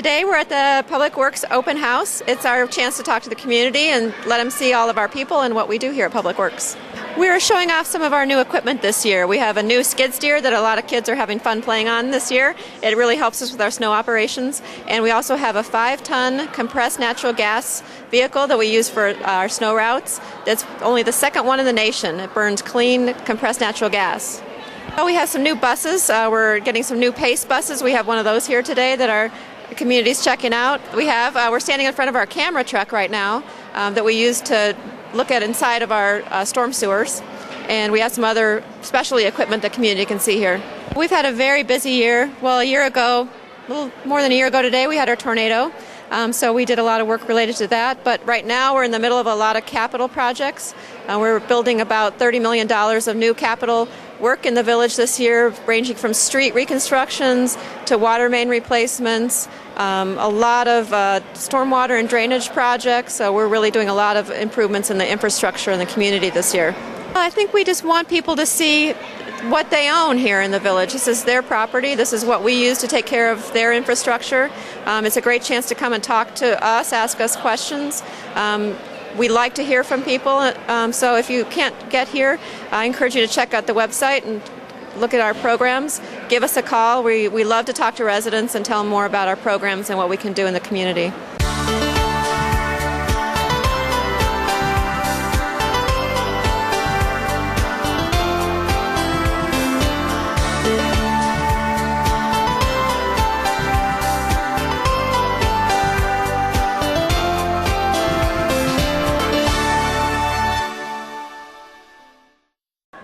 Today we're at the Public Works Open House. It's our chance to talk to the community and let them see all of our people and what we do here at Public Works. We're showing off some of our new equipment this year. We have a new skid steer that a lot of kids are having fun playing on this year. It really helps us with our snow operations. And we also have a 5-ton compressed natural gas vehicle that we use for our snow routes. That's only the second one in the nation. It burns clean compressed natural gas. We have some new buses. We're getting some new PACE buses. We have one of those here today that our community's checking out. We're standing in front of our camera truck right now that we use to look at inside of our storm sewers. And we have some other specialty equipment the community can see here. We've had a very busy year. Well, a little more than a year ago today, we had our tornado. So we did a lot of work related to that. But right now we're in the middle of a lot of capital projects. We're building about $30 million of new capital work in the village this year, ranging from street reconstructions to water main replacements, a lot of stormwater and drainage projects. So we're really doing a lot of improvements in the infrastructure in the community this year. I think we just want people to see what they own here in the village. This is their property. This is what we use to take care of their infrastructure. It's a great chance to come and talk to us, ask us questions. We like to hear from people, so if you can't get here, I encourage you to check out the website and look at our programs. Give us a call. We love to talk to residents and tell them more about our programs and what we can do in the community.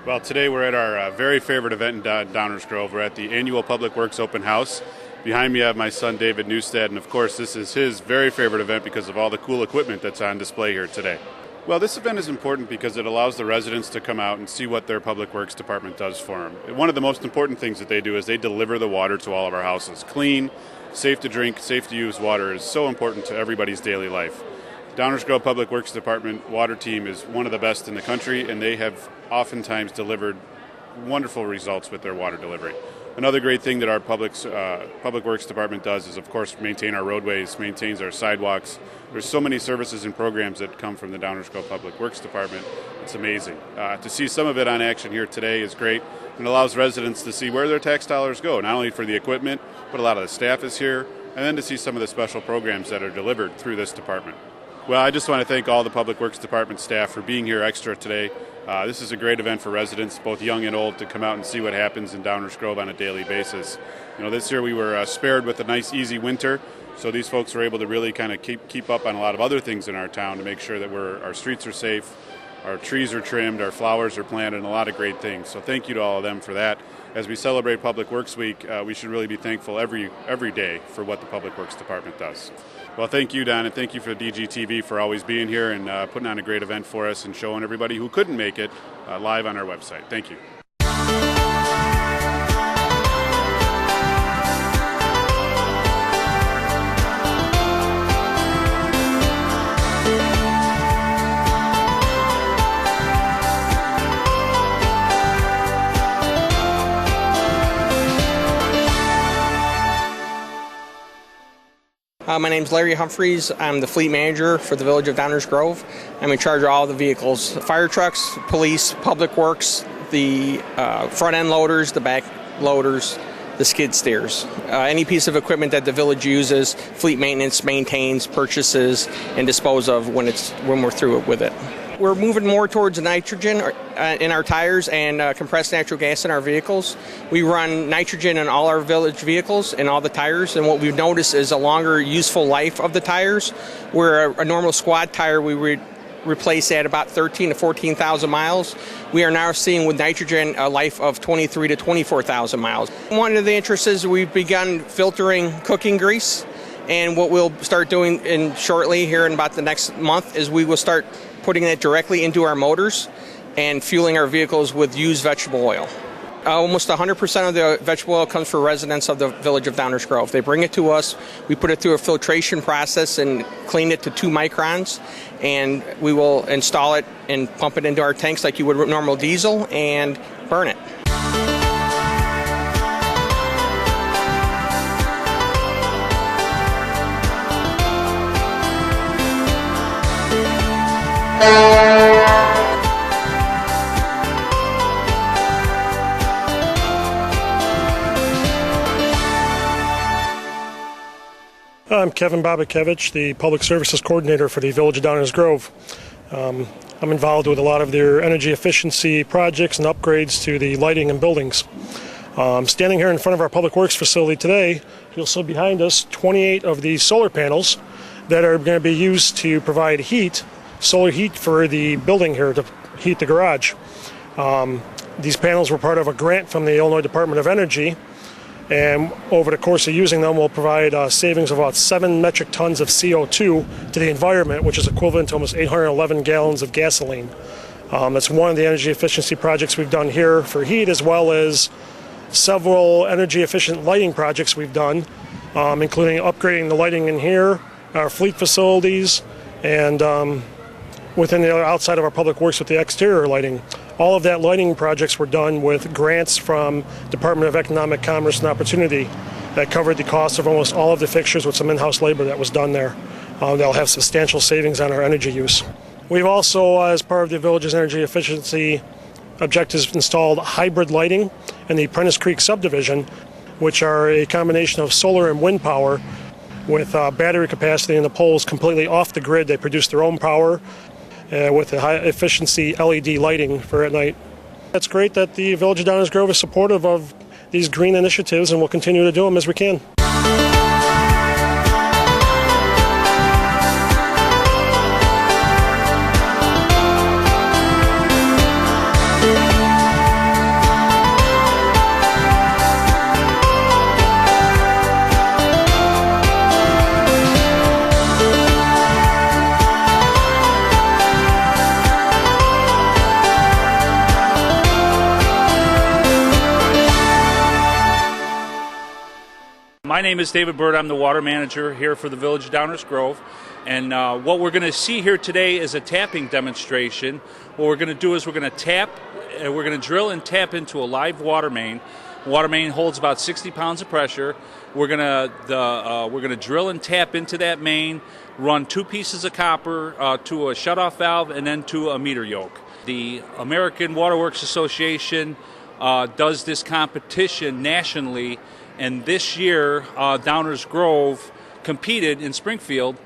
Well, today we're at our very favorite event in Downers Grove. We're at the annual Public Works Open House. Behind me I have my son David Newstead, and of course this is his very favorite event because of all the cool equipment that's on display here today. Well, this event is important because it allows the residents to come out and see what their Public Works Department does for them. One of the most important things that they do is they deliver the water to all of our houses. Clean, safe to drink, safe to use water is so important to everybody's daily life. Downers Grove Public Works Department water team is one of the best in the country, and they have oftentimes delivered wonderful results with their water delivery. Another great thing that our Public Works Department does is, of course, maintain our roadways, maintains our sidewalks. There's so many services and programs that come from the Downers Grove Public Works Department. It's amazing. To see some of it on action here today is great, and allows residents to see where their tax dollars go, not only for the equipment, but a lot of the staff is here, and then to see some of the special programs that are delivered through this department. Well, I just want to thank all the Public Works Department staff for being here extra today. This is a great event for residents, both young and old, to come out and see what happens in Downers Grove on a daily basis. You know, this year we were spared with a nice, easy winter, so these folks were able to really kind of keep up on a lot of other things in our town to make sure that our streets are safe, our trees are trimmed, our flowers are planted, and a lot of great things. So thank you to all of them for that. As we celebrate Public Works Week, we should really be thankful every day for what the Public Works Department does. Well, thank you, Don, and thank you for DGTV for always being here and putting on a great event for us and showing everybody who couldn't make it live on our website. Thank you. My name's Larry Humphreys. I'm the fleet manager for the village of Downers Grove. I'm in charge of all the vehicles, fire trucks, police, public works, the front end loaders, the back loaders, the skid steers. Any piece of equipment that the village uses, fleet maintenance maintains, purchases, and dispose of when we're through with it. We're moving more towards nitrogen in our tires and compressed natural gas in our vehicles. We run nitrogen in all our village vehicles and all the tires, and what we've noticed is a longer useful life of the tires, where a normal squad tire we would replace at about 13 to 14,000 miles. We are now seeing with nitrogen a life of 23 to 24,000 miles. One of the interests is we've begun filtering cooking grease, and what we'll start doing shortly here in about the next month is we will start putting that directly into our motors and fueling our vehicles with used vegetable oil. Almost 100% of the vegetable oil comes from residents of the village of Downers Grove. They bring it to us, we put it through a filtration process and clean it to 2 microns, and we will install it and pump it into our tanks like you would normal diesel and burn it. I'm Kevin Bobakevich, the Public Services Coordinator for the Village of Downers Grove. I'm involved with a lot of their energy efficiency projects and upgrades to the lighting and buildings. Standing here in front of our Public Works facility today, you'll see behind us 28 of these solar panels that are going to be used to provide heat, solar heat for the building here to heat the garage. These panels were part of a grant from the Illinois Department of Energy, and over the course of using them will provide savings of about 7 metric tons of CO2 to the environment, which is equivalent to almost 811 gallons of gasoline. That's one of the energy efficiency projects we've done here for heat, as well as several energy efficient lighting projects we've done, including upgrading the lighting in here, our fleet facilities, and within the outside of our public works with the exterior lighting. All of that lighting projects were done with grants from Department of Economic Commerce and Opportunity that covered the cost of almost all of the fixtures with some in-house labor that was done there. They'll have substantial savings on our energy use. We've also, as part of the village's energy efficiency objectives, installed hybrid lighting in the Prentice Creek subdivision, which are a combination of solar and wind power with battery capacity in the poles completely off the grid. They produce their own power with the high efficiency LED lighting for at night. It's great that the Village of Downers Grove is supportive of these green initiatives, and we'll continue to do them as we can. My name is David Bird. I'm the water manager here for the Village of Downers Grove. And what we're going to see here today is a tapping demonstration. What we're going to do is we're going to drill and tap into a live water main. Water main holds about 60 pounds of pressure. We're going to drill and tap into that main, run 2 pieces of copper to a shutoff valve and then to a meter yoke. The American Water Works Association does this competition nationally. And this year, Downers Grove competed in Springfield.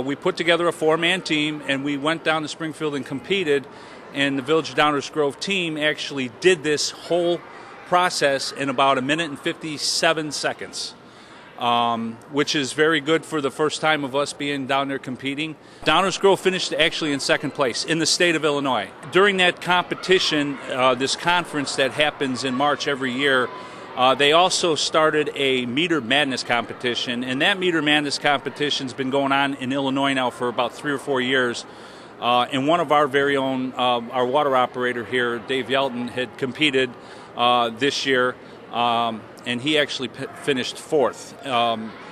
We put together a 4-man team, and we went down to Springfield and competed. And the Village of Downers Grove team actually did this whole process in about 1 minute and 57 seconds, which is very good for the first time of us being down there competing. Downers Grove finished actually in 2nd place in the state of Illinois. During that competition, this conference that happens in March every year, they also started a Meter Madness competition, and that Meter Madness competition's been going on in Illinois now for about 3 or 4 years. And one of our very own, our water operator here, Dave Yelton, had competed this year, and he actually finished 4th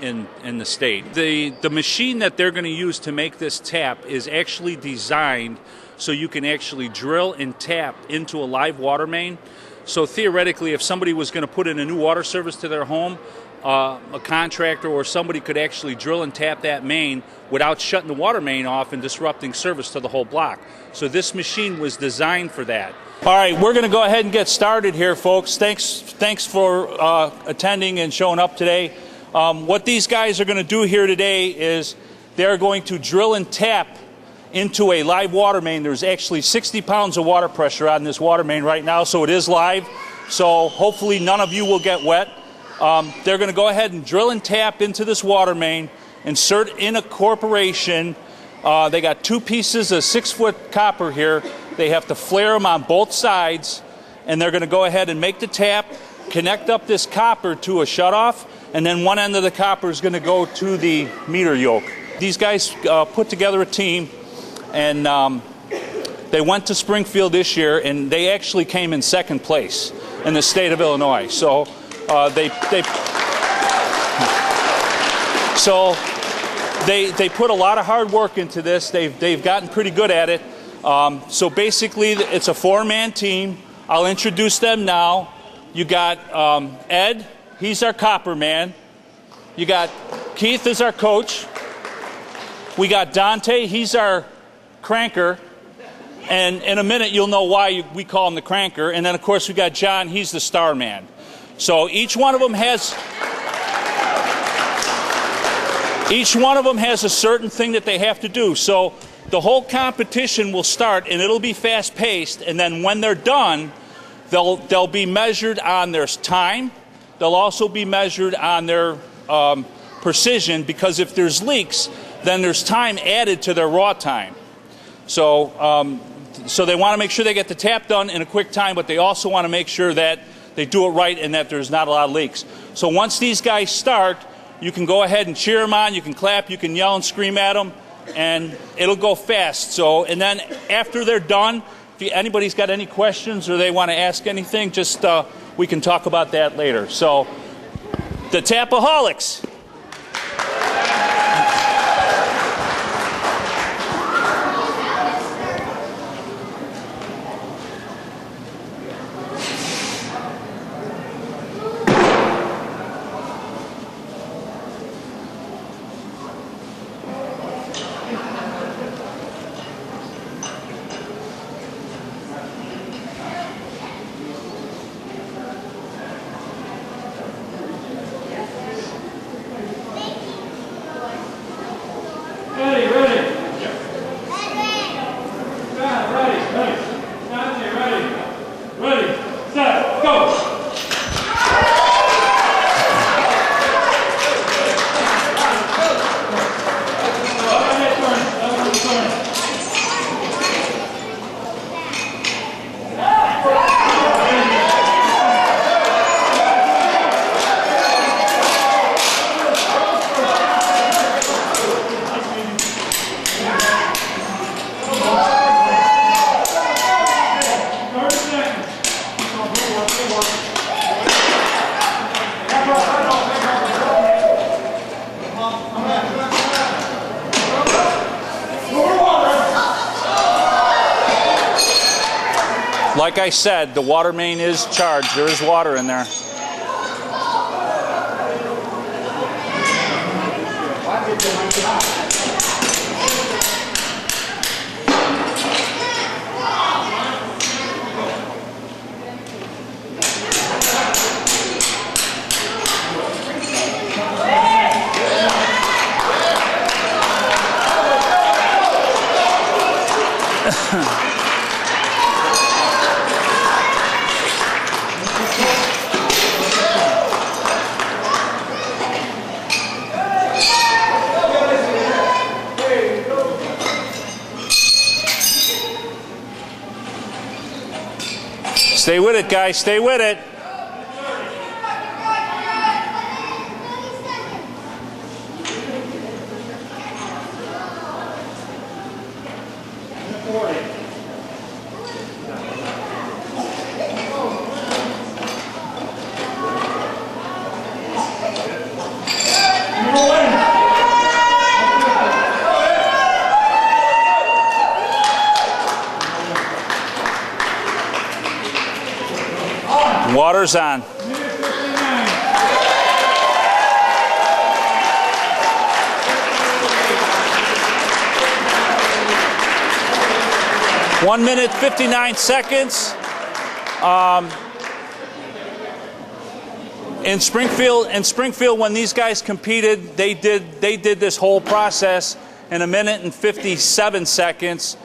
in the state. The machine that they're going to use to make this tap is actually designed so you can actually drill and tap into a live water main. So theoretically, if somebody was going to put in a new water service to their home, a contractor or somebody could actually drill and tap that main without shutting the water main off and disrupting service to the whole block. So this machine was designed for that. All right, we're going to go ahead and get started here, folks. Thanks for attending and showing up today. What these guys are going to do here today is they're going to drill and tap into a live water main. There's actually 60 pounds of water pressure on this water main right now, so it is live. So hopefully none of you will get wet. They're going to go ahead and drill and tap into this water main, insert in a corporation. They got 2 pieces of 6-foot copper here. They have to flare them on both sides, and they're going to go ahead and make the tap, connect up this copper to a shutoff, and then one end of the copper is going to go to the meter yoke. These guys put together a team, and they went to Springfield this year, and they actually came in 2nd place in the state of Illinois. So they put a lot of hard work into this. They've gotten pretty good at it. So basically, it's a 4-man team. I'll introduce them now. You got Ed, he's our copper man. You got Keith is our coach. We got Dante, he's our cranker. And in a minute, you'll know why we call him the cranker. And then, of course, we got John. He's the star man. So each one of them has a certain thing that they have to do. So the whole competition will start, and it'll be fast-paced. And then when they're done, they'll be measured on their time. They'll also be measured on their precision, because if there's leaks, then there's time added to their raw time. So they want to make sure they get the tap done in a quick time, but they also want to make sure that they do it right and that there's not a lot of leaks. So once these guys start, you can go ahead and cheer them on, you can clap, you can yell and scream at them, and it'll go fast. So, and then after they're done, if anybody's got any questions or they want to ask anything, just we can talk about that later. So, the Tapaholics. Like I said, the water main is charged. There is water in there. Stay with it, guys. Stay with it. Water's on. One minute, 59 seconds. In Springfield, when these guys competed, they did this whole process in a minute and 57 seconds.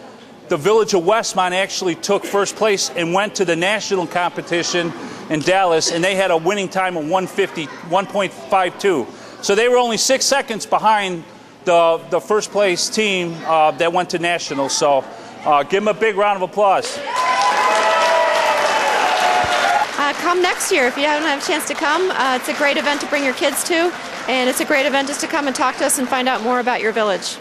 The Village of Westmont actually took first place and went to the national competition in Dallas, and they had a winning time of 1:52. So they were only 6 seconds behind the first place team that went to nationals. So give them a big round of applause. Come next year if you haven't had a chance to come. It's a great event to bring your kids to, and it's a great event just to come and talk to us and find out more about your village.